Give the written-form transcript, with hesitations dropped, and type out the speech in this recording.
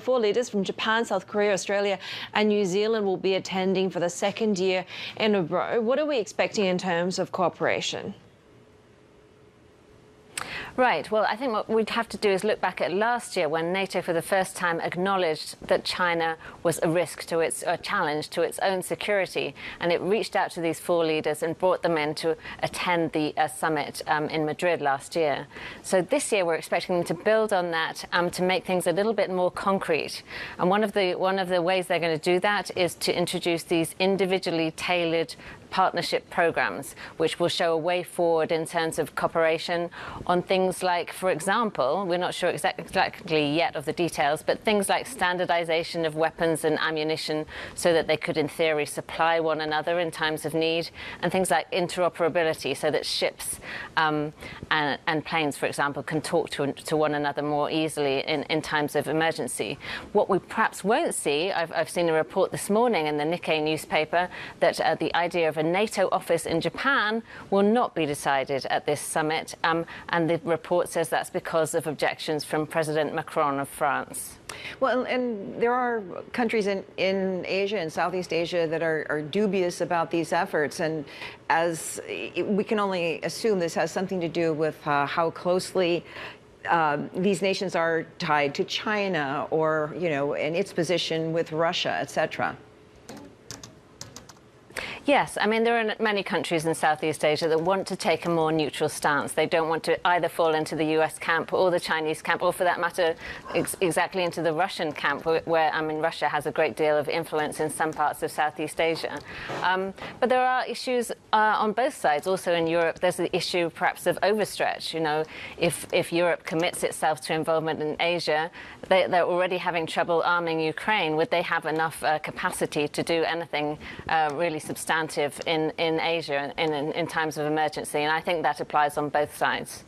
4 leaders from Japan, South Korea, Australia and New Zealand will be attending for the second year in a row. What are we expecting in terms of cooperation? Right. Well, I think what we'd have to do is look back at last year when NATO for the first time acknowledged that China was a risk to a challenge to its own security. And it reached out to these 4 leaders and brought them in to attend the summit in Madrid last year. So this year we're expecting them to build on that to make things a little bit more concrete. And one of the ways they're going to do that is to introduce these individually tailored partnership programs, which will show a way forward in terms of cooperation on things like, for example, we're not sure exactly yet of the details, but things like standardization of weapons and ammunition so that they could, in theory, supply one another in times of need, and things like interoperability so that ships and planes, for example, can talk to one another more easily in times of emergency. What we perhaps won't see, I've seen a report this morning in the Nikkei newspaper that the idea of a NATO office in Japan will not be decided at this summit, and the report says that's because of objections from President Macron of France. Well, and there are countries in Asia and Southeast Asia that are dubious about these efforts, and as we can only assume this has something to do with how closely these nations are tied to China, or, you know, and its position with Russia, etc. Yes, I mean, there are many countries in Southeast Asia that want to take a more neutral stance. They don't want to either fall into the US camp or the Chinese camp, or for that matter, exactly into the Russian camp, where, I mean, Russia has a great deal of influence in some parts of Southeast Asia. But there are issues on both sides. Also in Europe, there's the issue perhaps of overstretch. You know, if Europe commits itself to involvement in Asia, they're already having trouble arming Ukraine. Would they have enough capacity to do anything really substantive in Asia in times of emergency? And I think that applies on both sides.